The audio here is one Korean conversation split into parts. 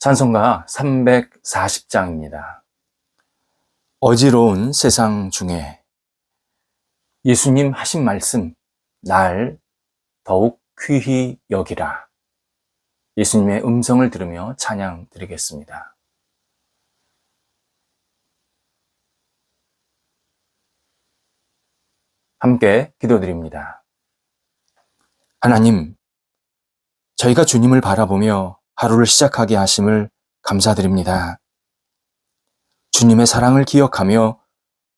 찬송가 340장입니다. 어지러운 세상 중에 예수님 하신 말씀, 날 더욱 귀히 여기라. 예수님의 음성을 들으며 찬양 드리겠습니다. 함께 기도드립니다. 하나님, 저희가 주님을 바라보며 하루를 시작하게 하심을 감사드립니다. 주님의 사랑을 기억하며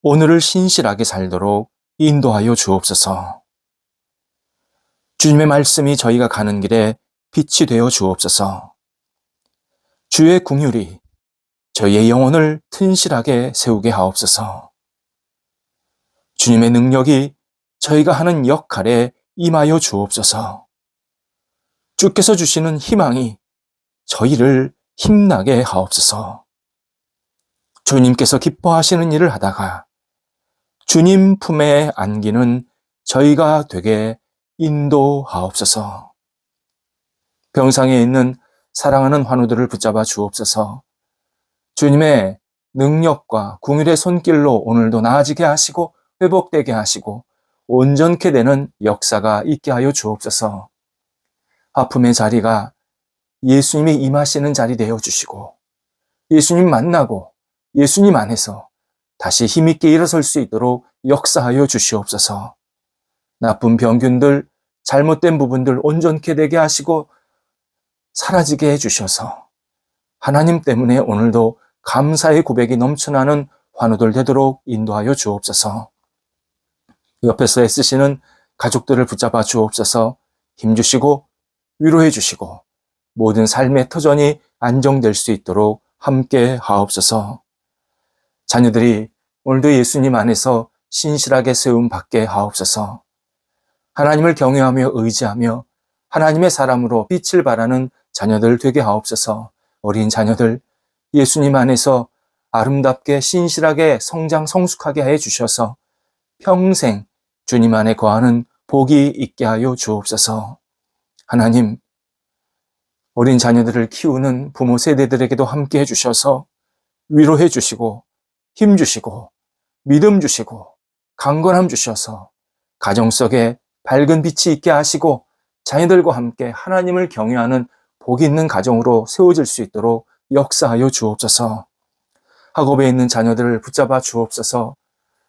오늘을 신실하게 살도록 인도하여 주옵소서. 주님의 말씀이 저희가 가는 길에 빛이 되어 주옵소서. 주의 긍휼이 저희의 영혼을 튼실하게 세우게 하옵소서. 주님의 능력이 저희가 하는 역할에 임하여 주옵소서. 주께서 주시는 희망이 저희를 힘나게 하옵소서. 주님께서 기뻐하시는 일을 하다가 주님 품에 안기는 저희가 되게 인도하옵소서. 병상에 있는 사랑하는 환우들을 붙잡아 주옵소서. 주님의 능력과 긍휼의 손길로 오늘도 나아지게 하시고 회복되게 하시고 온전케 되는 역사가 있게 하여 주옵소서. 아픔의 자리가 예수님이 임하시는 자리 되어 주시고 예수님 만나고 예수님 안에서 다시 힘있게 일어설 수 있도록 역사하여 주시옵소서. 나쁜 병균들, 잘못된 부분들 온전케 되게 하시고 사라지게 해주셔서 하나님 때문에 오늘도 감사의 고백이 넘쳐나는 환우들 되도록 인도하여 주옵소서. 옆에서 애쓰시는 가족들을 붙잡아 주옵소서. 힘주시고 위로해 주시고 모든 삶의 터전이 안정될 수 있도록 함께 하옵소서. 자녀들이 오늘도 예수님 안에서 신실하게 세움 받게 하옵소서. 하나님을 경외하며 의지하며 하나님의 사람으로 빛을 발하는 자녀들 되게 하옵소서. 어린 자녀들 예수님 안에서 아름답게 신실하게 성장 성숙하게 해 주셔서 평생 주님 안에 거하는 복이 있게 하여 주옵소서. 하나님, 어린 자녀들을 키우는 부모 세대들에게도 함께 해주셔서 위로해 주시고 힘 주시고 믿음 주시고 강건함 주셔서 가정 속에 밝은 빛이 있게 하시고 자녀들과 함께 하나님을 경외하는 복 있는 가정으로 세워질 수 있도록 역사하여 주옵소서. 학업에 있는 자녀들을 붙잡아 주옵소서.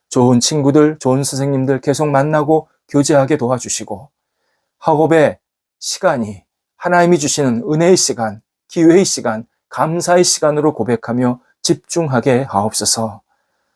좋은 친구들, 좋은 선생님들 계속 만나고 교제하게 도와주시고 학업의 시간이 하나님이 주시는 은혜의 시간, 기회의 시간, 감사의 시간으로 고백하며 집중하게 하옵소서.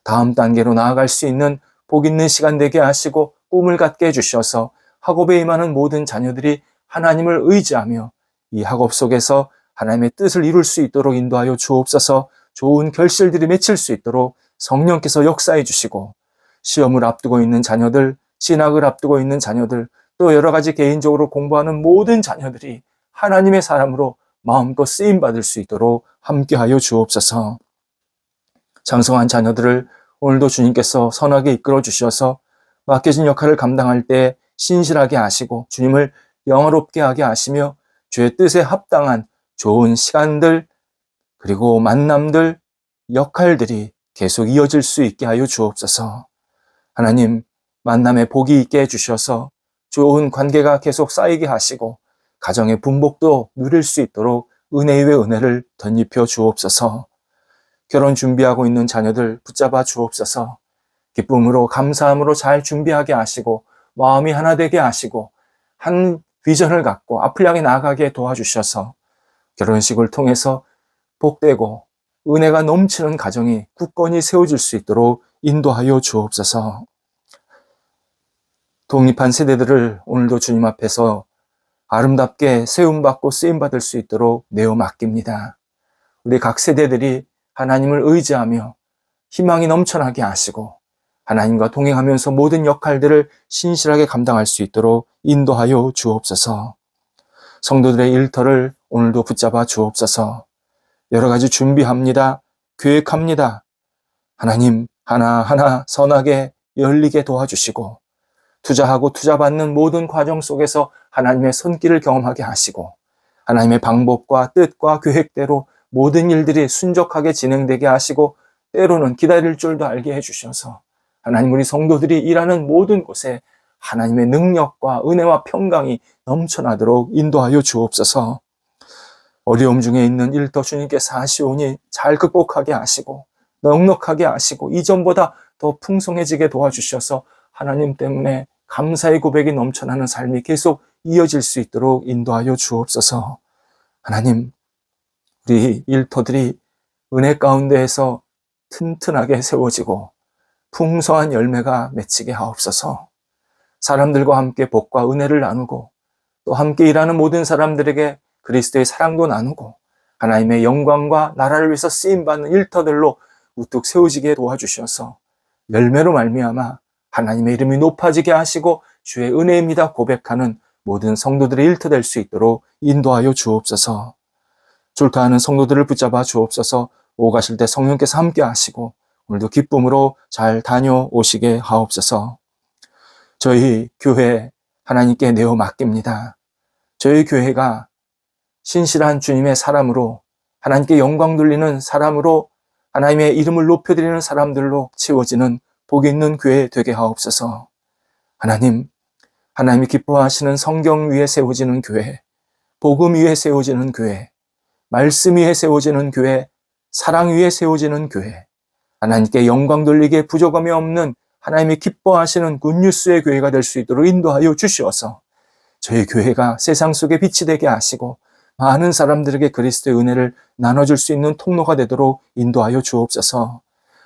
다음 단계로 나아갈 수 있는 복 있는 시간 되게 하시고 꿈을 갖게 해주셔서 학업에 임하는 모든 자녀들이 하나님을 의지하며 이 학업 속에서 하나님의 뜻을 이룰 수 있도록 인도하여 주옵소서. 좋은 결실들이 맺힐 수 있도록 성령께서 역사해 주시고 시험을 앞두고 있는 자녀들, 진학을 앞두고 있는 자녀들, 또 여러 가지 개인적으로 공부하는 모든 자녀들이 하나님의 사람으로 마음껏 쓰임받을 수 있도록 함께하여 주옵소서. 장성한 자녀들을 오늘도 주님께서 선하게 이끌어 주셔서 맡겨진 역할을 감당할 때 신실하게 하시고 주님을 영화롭게 하게 하시며 주의 뜻에 합당한 좋은 시간들 그리고 만남들, 역할들이 계속 이어질 수 있게 하여 주옵소서. 하나님, 만남에 복이 있게 해주셔서 좋은 관계가 계속 쌓이게 하시고 가정의 분복도 누릴 수 있도록 은혜 위에 은혜를 덧입혀 주옵소서. 결혼 준비하고 있는 자녀들 붙잡아 주옵소서. 기쁨으로 감사함으로 잘 준비하게 하시고 마음이 하나 되게 하시고 한 비전을 갖고 앞을 향해 나아가게 도와주셔서 결혼식을 통해서 복되고 은혜가 넘치는 가정이 굳건히 세워질 수 있도록 인도하여 주옵소서. 독립한 세대들을 오늘도 주님 앞에서 아름답게 세움받고 쓰임받을 수 있도록 내어 맡깁니다. 우리 각 세대들이 하나님을 의지하며 희망이 넘쳐나게 하시고 하나님과 동행하면서 모든 역할들을 신실하게 감당할 수 있도록 인도하여 주옵소서. 성도들의 일터를 오늘도 붙잡아 주옵소서. 여러 가지 준비합니다. 계획합니다. 하나님 하나하나 선하게 열리게 도와주시고 투자하고 투자받는 모든 과정 속에서 하나님의 손길을 경험하게 하시고 하나님의 방법과 뜻과 계획대로 모든 일들이 순적하게 진행되게 하시고 때로는 기다릴 줄도 알게 해주셔서 하나님, 우리 성도들이 일하는 모든 곳에 하나님의 능력과 은혜와 평강이 넘쳐나도록 인도하여 주옵소서. 어려움 중에 있는 일터 주님께서 하시오니 잘 극복하게 하시고 넉넉하게 하시고 이전보다 더 풍성해지게 도와주셔서 하나님 때문에 감사의 고백이 넘쳐나는 삶이 계속 이어질 수 있도록 인도하여 주옵소서. 하나님, 우리 일터들이 은혜 가운데에서 튼튼하게 세워지고 풍성한 열매가 맺히게 하옵소서. 사람들과 함께 복과 은혜를 나누고 또 함께 일하는 모든 사람들에게 그리스도의 사랑도 나누고 하나님의 영광과 나라를 위해서 쓰임받는 일터들로 우뚝 세워지게 도와주셔서 열매로 말미암아 하나님의 이름이 높아지게 하시고 주의 은혜입니다 고백하는 모든 성도들의 일터 될 수 있도록 인도하여 주옵소서. 출가하는 성도들을 붙잡아 주옵소서. 오가실 때 성령께서 함께 하시고 오늘도 기쁨으로 잘 다녀오시게 하옵소서. 저희 교회 하나님께 내어 맡깁니다. 저희 교회가 신실한 주님의 사람으로 하나님께 영광 돌리는 사람으로 하나님의 이름을 높여드리는 사람들로 채워지는 복 있는 교회 되게 하옵소서. 하나님, 하나님이 기뻐하시는 성경 위에 세워지는 교회, 복음 위에 세워지는 교회, 말씀 위에 세워지는 교회, 사랑 위에 세워지는 교회, 하나님께 영광 돌리기에 부족함이 없는 하나님이 기뻐하시는 굿뉴스의 교회가 될 수 있도록 인도하여 주시어서 저희 교회가 세상 속에 빛이 되게 하시고 많은 사람들에게 그리스도의 은혜를 나눠줄 수 있는 통로가 되도록 인도하여 주옵소서.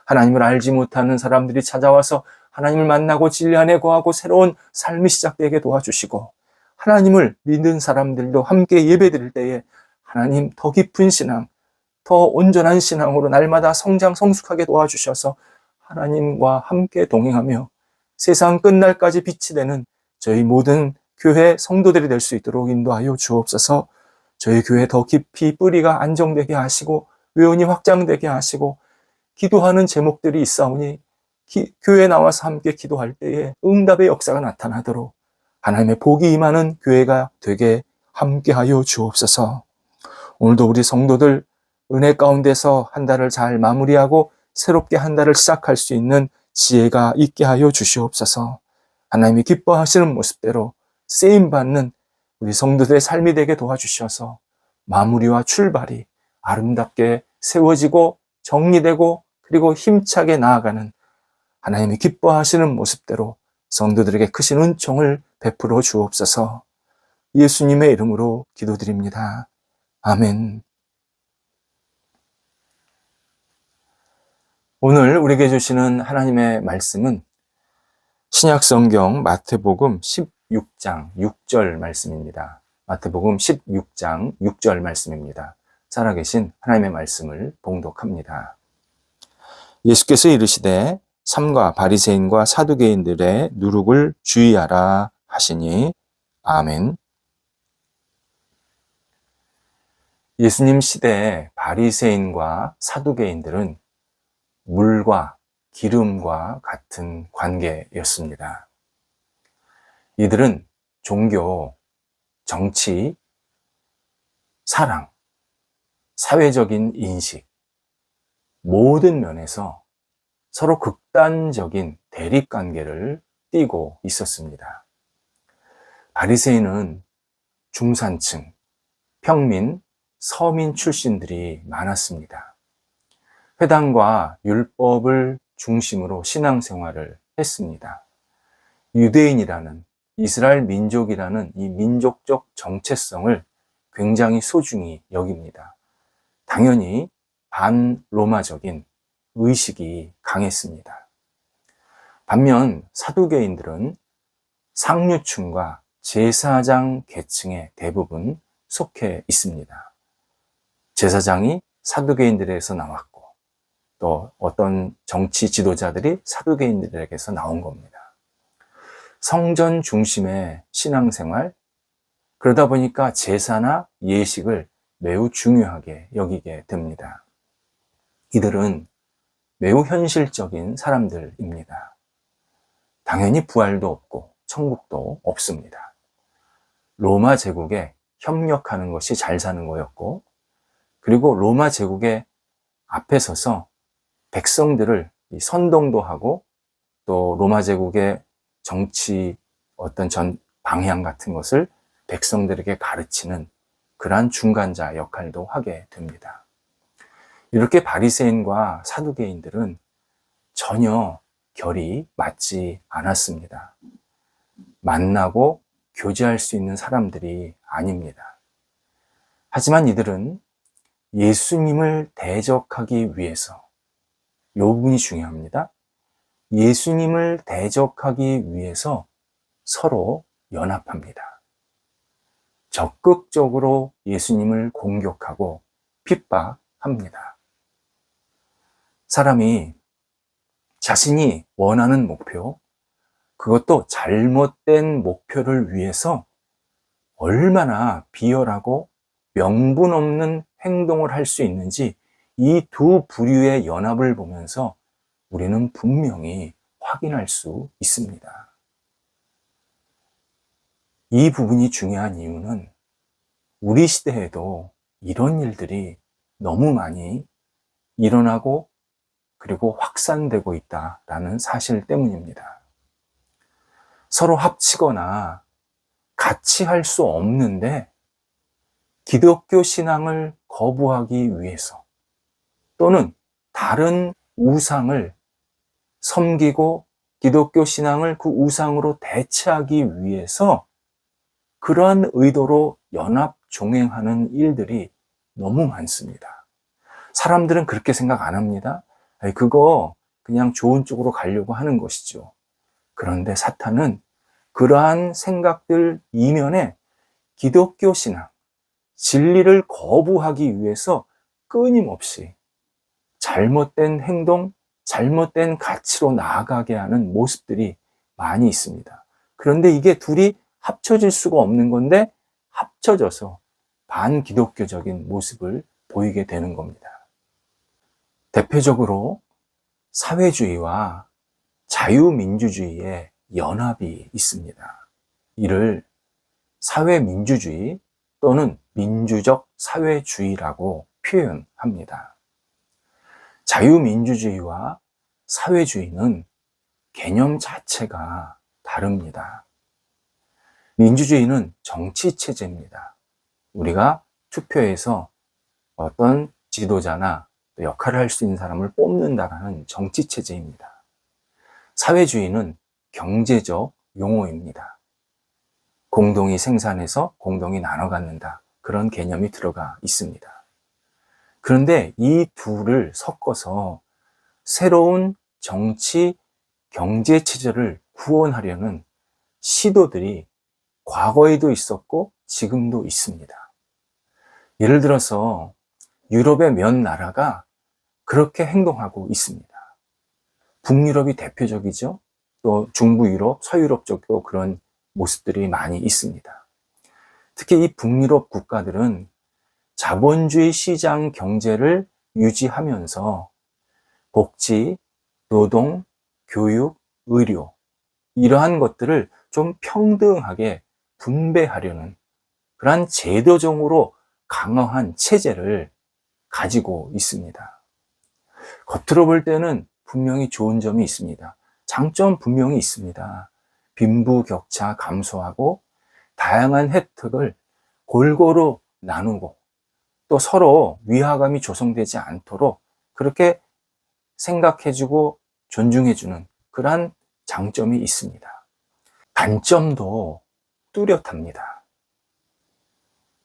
하나님을 알지 못하는 사람들이 찾아와서 하나님을 만나고 진리 안에 거하고 새로운 삶이 시작되게 도와주시고 하나님을 믿는 사람들도 함께 예배드릴 때에 하나님 더 깊은 신앙, 더 온전한 신앙으로 날마다 성장 성숙하게 도와주셔서 하나님과 함께 동행하며 세상 끝날까지 빛이 되는 저희 모든 교회 성도들이 될 수 있도록 인도하여 주옵소서. 저희 교회 더 깊이 뿌리가 안정되게 하시고 외원이 확장되게 하시고 기도하는 제목들이 있사오니 교회에 나와서 함께 기도할 때에 응답의 역사가 나타나도록 하나님의 복이 임하는 교회가 되게 함께하여 주옵소서. 오늘도 우리 성도들 은혜 가운데서 한 달을 잘 마무리하고 새롭게 한 달을 시작할 수 있는 지혜가 있게 하여 주시옵소서. 하나님이 기뻐하시는 모습대로 쓰임받는 우리 성도들의 삶이 되게 도와주셔서 마무리와 출발이 아름답게 세워지고 정리되고 그리고 힘차게 나아가는 하나님이 기뻐하시는 모습대로 성도들에게 크신 은총을 베풀어 주옵소서. 예수님의 이름으로 기도드립니다. 아멘. 오늘 우리에게 주시는 하나님의 말씀은 신약성경 마태복음 16장 6절 말씀입니다. 마태복음 16장 6절 말씀입니다. 살아계신 하나님의 말씀을 봉독합니다. 예수께서 이르시되 삼가 바리새인과 사두개인들의 누룩을 주의하라 하시니 아멘. 예수님 시대에 바리새인과 사두개인들은 물과 기름과 같은 관계였습니다. 이들은 종교, 정치, 사랑, 사회적인 인식, 모든 면에서 서로 극단적인 대립관계를 띠고 있었습니다. 바리새인은 중산층, 평민, 서민 출신들이 많았습니다. 회당과 율법을 중심으로 신앙생활을 했습니다. 유대인이라는 이스라엘 민족이라는 이 민족적 정체성을 굉장히 소중히 여깁니다. 당연히 반로마적인 의식이 강했습니다. 반면 사두개인들은 상류층과 제사장 계층에 대부분 속해 있습니다. 제사장이 사두개인들에게서 나왔고 또 어떤 정치 지도자들이 사두개인들에게서 나온 겁니다. 성전 중심의 신앙생활, 그러다 보니까 제사나 예식을 매우 중요하게 여기게 됩니다. 이들은 매우 현실적인 사람들입니다. 당연히 부활도 없고 천국도 없습니다. 로마 제국에 협력하는 것이 잘 사는 거였고 그리고 로마 제국의 앞에 서서 백성들을 선동도 하고 또 로마 제국의 정치 어떤 전 방향 같은 것을 백성들에게 가르치는 그러한 중간자 역할도 하게 됩니다. 이렇게 바리새인과 사두개인들은 전혀 결이 맞지 않았습니다. 만나고 교제할 수 있는 사람들이 아닙니다. 하지만 이들은 예수님을 대적하기 위해서, 이 부분이 중요합니다. 예수님을 대적하기 위해서 서로 연합합니다. 적극적으로 예수님을 공격하고 핍박합니다. 사람이 자신이 원하는 목표, 그것도 잘못된 목표를 위해서 얼마나 비열하고 명분 없는 행동을 할 수 있는지 이 두 부류의 연합을 보면서 우리는 분명히 확인할 수 있습니다. 이 부분이 중요한 이유는 우리 시대에도 이런 일들이 너무 많이 일어나고 그리고 확산되고 있다라는 사실 때문입니다. 서로 합치거나 같이 할 수 없는데 기독교 신앙을 거부하기 위해서 또는 다른 우상을 섬기고 기독교 신앙을 그 우상으로 대체하기 위해서 그러한 의도로 연합 종행하는 일들이 너무 많습니다. 사람들은 그렇게 생각 안 합니다. 그거 그냥 좋은 쪽으로 가려고 하는 것이죠. 그런데 사탄은 그러한 생각들 이면에 기독교 신앙, 진리를 거부하기 위해서 끊임없이 잘못된 행동, 잘못된 가치로 나아가게 하는 모습들이 많이 있습니다. 그런데 이게 둘이 합쳐질 수가 없는 건데 합쳐져서 반기독교적인 모습을 보이게 되는 겁니다. 대표적으로 사회주의와 자유민주주의의 연합이 있습니다. 이를 사회민주주의 또는 민주적 사회주의라고 표현합니다. 자유민주주의와 사회주의는 개념 자체가 다릅니다. 민주주의는 정치체제입니다. 우리가 투표해서 어떤 지도자나 역할을 할 수 있는 사람을 뽑는다라는 정치체제입니다. 사회주의는 경제적 용어입니다. 공동이 생산해서 공동이 나눠 갖는다. 그런 개념이 들어가 있습니다. 그런데 이 둘을 섞어서 새로운 정치, 경제 체제를 구원하려는 시도들이 과거에도 있었고 지금도 있습니다. 예를 들어서 유럽의 몇 나라가 그렇게 행동하고 있습니다. 북유럽이 대표적이죠. 또 중부 유럽, 서유럽 쪽도 그런 모습들이 많이 있습니다. 특히 이 북유럽 국가들은 자본주의 시장 경제를 유지하면서 복지, 노동, 교육, 의료 이러한 것들을 좀 평등하게 분배하려는 그러한 제도적으로 강화한 체제를 가지고 있습니다. 겉으로 볼 때는 분명히 좋은 점이 있습니다. 장점 분명히 있습니다. 빈부격차 감소하고 다양한 혜택을 골고루 나누고 또 서로 위화감이 조성되지 않도록 그렇게 생각해주고 존중해주는 그러한 장점이 있습니다. 단점도 뚜렷합니다.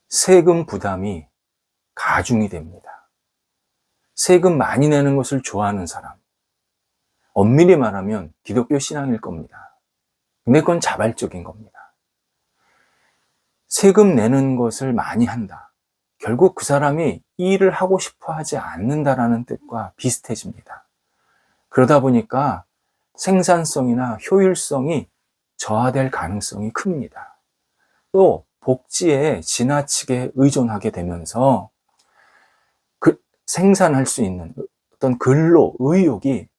세금 부담이 가중이 됩니다. 세금 많이 내는 것을 좋아하는 사람, 엄밀히 말하면 기독교 신앙일 겁니다. 근데 그건 자발적인 겁니다. 세금 내는 것을 많이 한다. 결국 그 사람이 이 일을 하고 싶어 하지 않는다라는 뜻과 비슷해집니다. 그러다 보니까 생산성이나 효율성이 저하될 가능성이 큽니다. 또 복지에 지나치게 의존하게 되면서 생산할 수 있는 어떤 근로 의욕이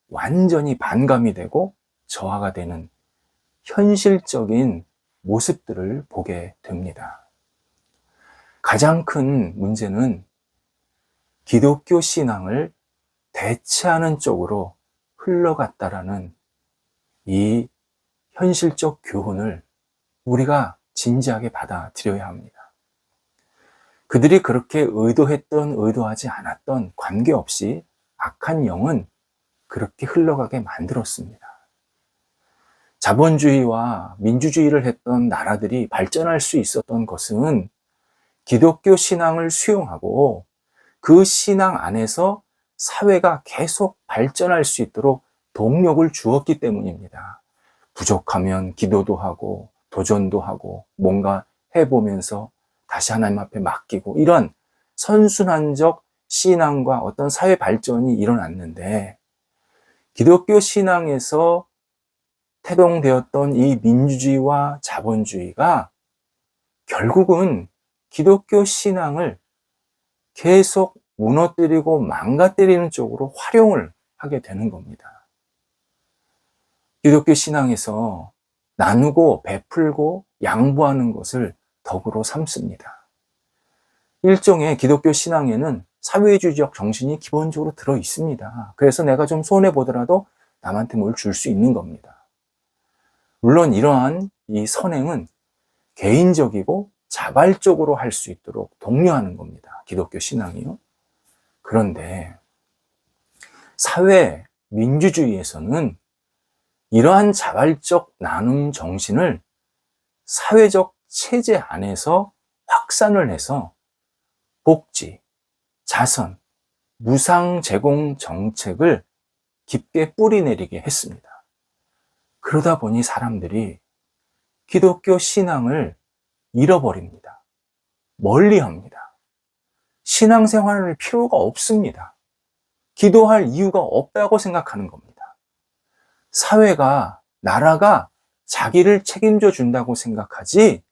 완전히 반감이 되고 저하가 되는 현실적인 모습들을 보게 됩니다. 가장 큰 문제는 기독교 신앙을 대체하는 쪽으로 흘러갔다라는 이 현실적 교훈을 우리가 진지하게 받아들여야 합니다. 그들이 그렇게 의도했던 의도하지 않았던 관계없이 악한 영은 그렇게 흘러가게 만들었습니다. 자본주의와 민주주의를 했던 나라들이 발전할 수 있었던 것은 기독교 신앙을 수용하고 그 신앙 안에서 사회가 계속 발전할 수 있도록 동력을 주었기 때문입니다. 부족하면 기도도 하고 도전도 하고 뭔가 해보면서 다시 하나님 앞에 맡기고 이런 선순환적 신앙과 어떤 사회 발전이 일어났는데, 기독교 신앙에서 태동되었던 이 민주주의와 자본주의가 결국은 기독교 신앙을 계속 무너뜨리고 망가뜨리는 쪽으로 활용을 하게 되는 겁니다. 기독교 신앙에서 나누고 베풀고 양보하는 것을 덕으로 삼습니다. 일종의 기독교 신앙에는 사회주의적 정신이 기본적으로 들어 있습니다. 그래서 내가 좀 손해보더라도 남한테 뭘 줄 수 있는 겁니다. 물론 이러한 이 선행은 개인적이고 자발적으로 할 수 있도록 독려하는 겁니다. 기독교 신앙이요. 그런데 사회 민주주의에서는 이러한 자발적 나눔 정신을 사회적 체제 안에서 확산을 해서 복지, 자선, 무상 제공 정책을 깊게 뿌리내리게 했습니다. 그러다 보니 사람들이 기독교 신앙을 잃어버립니다. 멀리합니다. 신앙생활을 할 필요가 없습니다. 기도할 이유가 없다고 생각하는 겁니다. 사회가, 나라가 자기를 책임져 준다고 생각하지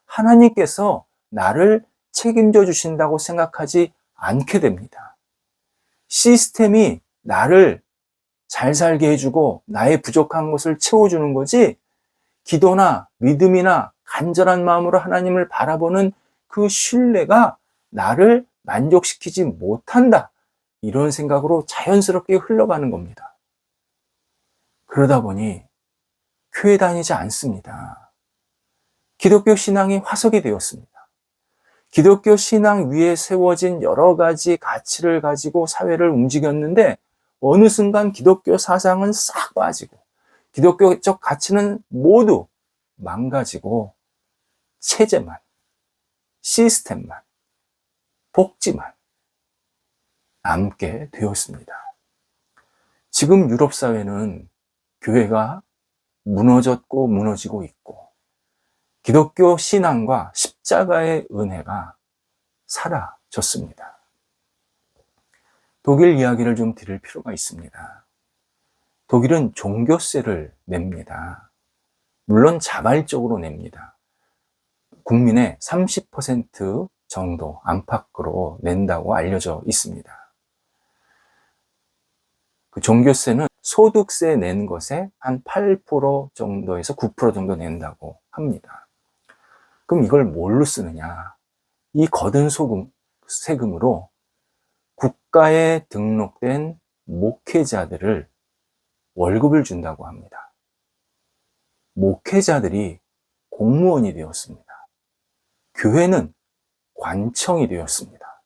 하나님께서 나를 책임져 주신다고 생각하지 않게 됩니다. 시스템이 나를 잘 살게 해주고 나의 부족한 것을 채워주는 거지, 기도나 믿음이나 간절한 마음으로 하나님을 바라보는 그 신뢰가 나를 만족시키지 못한다, 이런 생각으로 자연스럽게 흘러가는 겁니다. 그러다 보니 교회 다니지 않습니다. 기독교 신앙이 화석이 되었습니다. 기독교 신앙 위에 세워진 여러 가지 가치를 가지고 사회를 움직였는데 어느 순간 기독교 사상은 싹 빠지고 기독교적 가치는 모두 망가지고 체제만, 시스템만, 복지만 남게 되었습니다. 지금 유럽 사회는 교회가 무너졌고 무너지고 있고 기독교 신앙과 십자가의 은혜가 사라졌습니다. 독일 이야기를 좀 드릴 필요가 있습니다. 독일은 종교세를 냅니다. 물론 자발적으로 냅니다. 국민의 30% 정도 안팎으로 낸다고 알려져 있습니다. 그 종교세는 소득세 낸 것에 한 8% 정도에서 9% 정도 낸다고 합니다. 그럼 이걸 뭘로 쓰느냐? 이 거둔 세금으로 국가에 등록된 목회자들을 월급을 준다고 합니다. 목회자들이 공무원이 되었습니다. 교회는 관청이 되었습니다.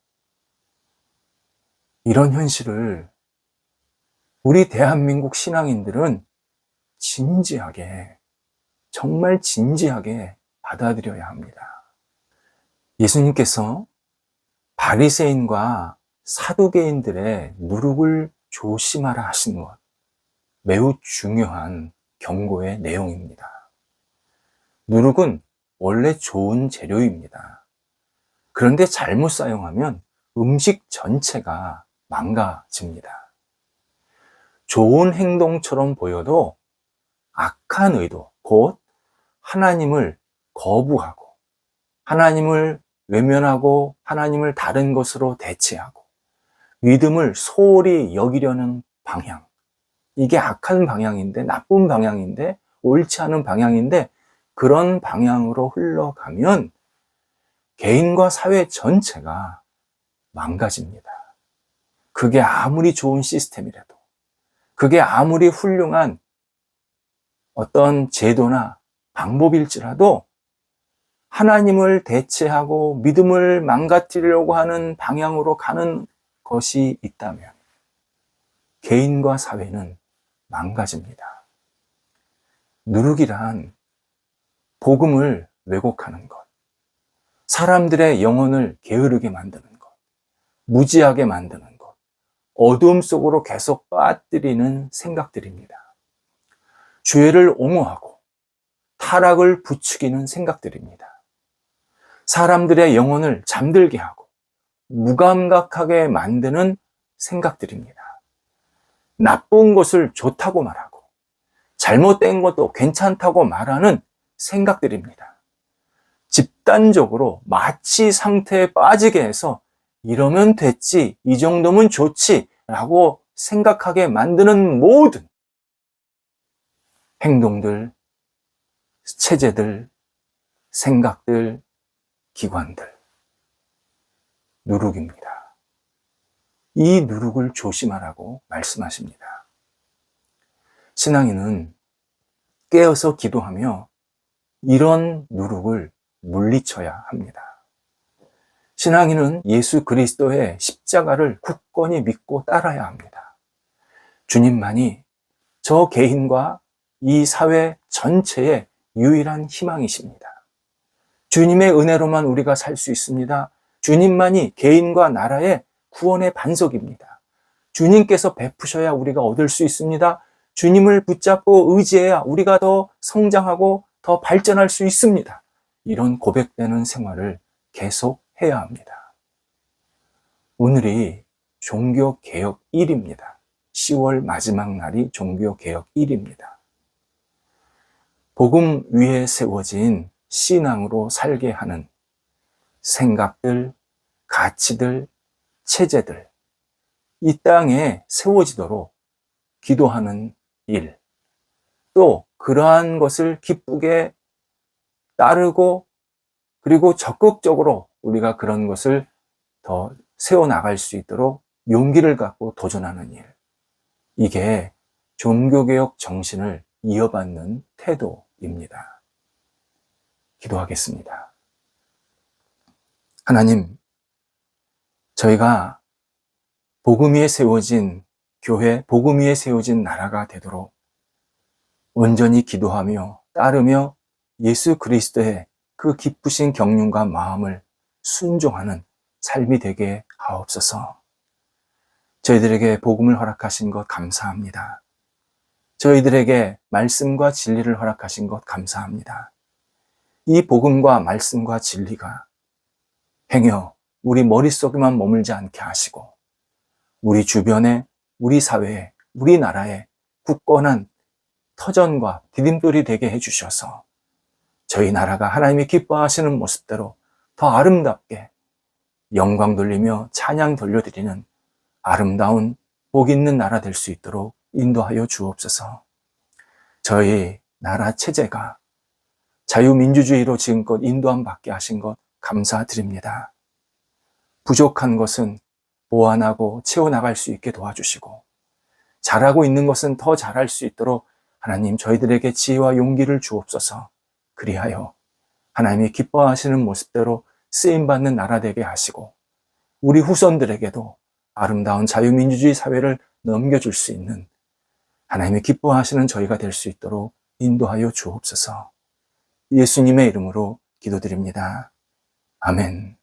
이런 현실을 우리 대한민국 신앙인들은 진지하게, 정말 진지하게 받아들여야 합니다. 예수님께서 바리새인과 사두개인들의 누룩을 조심하라 하신 것, 매우 중요한 경고의 내용입니다. 누룩은 원래 좋은 재료입니다. 그런데 잘못 사용하면 음식 전체가 망가집니다. 좋은 행동처럼 보여도 악한 의도, 곧 하나님을 거부하고 하나님을 외면하고 하나님을 다른 것으로 대체하고 믿음을 소홀히 여기려는 방향, 이게 악한 방향인데, 나쁜 방향인데, 옳지 않은 방향인데, 그런 방향으로 흘러가면 개인과 사회 전체가 망가집니다. 그게 아무리 좋은 시스템이라도, 그게 아무리 훌륭한 어떤 제도나 방법일지라도 하나님을 대체하고 믿음을 망가뜨리려고 하는 방향으로 가는 것이 있다면 개인과 사회는 망가집니다. 누룩이란 복음을 왜곡하는 것, 사람들의 영혼을 게으르게 만드는 것, 무지하게 만드는 것, 어두움 속으로 계속 빠뜨리는 생각들입니다. 죄를 옹호하고 타락을 부추기는 생각들입니다. 사람들의 영혼을 잠들게 하고 무감각하게 만드는 생각들입니다. 나쁜 것을 좋다고 말하고 잘못된 것도 괜찮다고 말하는 생각들입니다. 집단적으로 마취 상태에 빠지게 해서 이러면 됐지, 이 정도면 좋지 라고 생각하게 만드는 모든 행동들, 체제들, 생각들, 기관들, 누룩입니다. 이 누룩을 조심하라고 말씀하십니다. 신앙인은 깨어서 기도하며 이런 누룩을 물리쳐야 합니다. 신앙인은 예수 그리스도의 십자가를 굳건히 믿고 따라야 합니다. 주님만이 저 개인과 이 사회 전체의 유일한 희망이십니다. 주님의 은혜로만 우리가 살 수 있습니다. 주님만이 개인과 나라의 구원의 반석입니다. 주님께서 베푸셔야 우리가 얻을 수 있습니다. 주님을 붙잡고 의지해야 우리가 더 성장하고 더 발전할 수 있습니다. 이런 고백되는 생활을 계속 해야 합니다. 오늘이 종교개혁일입니다. 10월 마지막 날이 종교개혁일입니다. 복음 위에 세워진 신앙으로 살게 하는 생각들, 가치들, 체제들, 이 땅에 세워지도록 기도하는 일, 또 그러한 것을 기쁘게 따르고 그리고 적극적으로 우리가 그런 것을 더 세워나갈 수 있도록 용기를 갖고 도전하는 일, 이게 종교개혁 정신을 이어받는 태도입니다. 기도하겠습니다. 하나님, 저희가 복음 위에 세워진 교회, 복음 위에 세워진 나라가 되도록 온전히 기도하며 따르며 예수 그리스도의 그 기쁘신 경륜과 마음을 순종하는 삶이 되게 하옵소서. 저희들에게 복음을 허락하신 것 감사합니다. 저희들에게 말씀과 진리를 허락하신 것 감사합니다. 이 복음과 말씀과 진리가 행여 우리 머릿속에만 머물지 않게 하시고 우리 주변에, 우리 사회에, 우리 나라에 굳건한 터전과 디딤돌이 되게 해주셔서 저희 나라가 하나님이 기뻐하시는 모습대로 더 아름답게 영광 돌리며 찬양 돌려드리는 아름다운 복 있는 나라 될 수 있도록 인도하여 주옵소서. 저희 나라 체제가 자유민주주의로 지금껏 인도함 받게 하신 것 감사드립니다. 부족한 것은 보완하고 채워나갈 수 있게 도와주시고 잘하고 있는 것은 더 잘할 수 있도록 하나님 저희들에게 지혜와 용기를 주옵소서. 그리하여 하나님이 기뻐하시는 모습대로 쓰임받는 나라 되게 하시고 우리 후손들에게도 아름다운 자유민주주의 사회를 넘겨줄 수 있는 하나님이 기뻐하시는 저희가 될 수 있도록 인도하여 주옵소서. 예수님의 이름으로 기도드립니다. 아멘.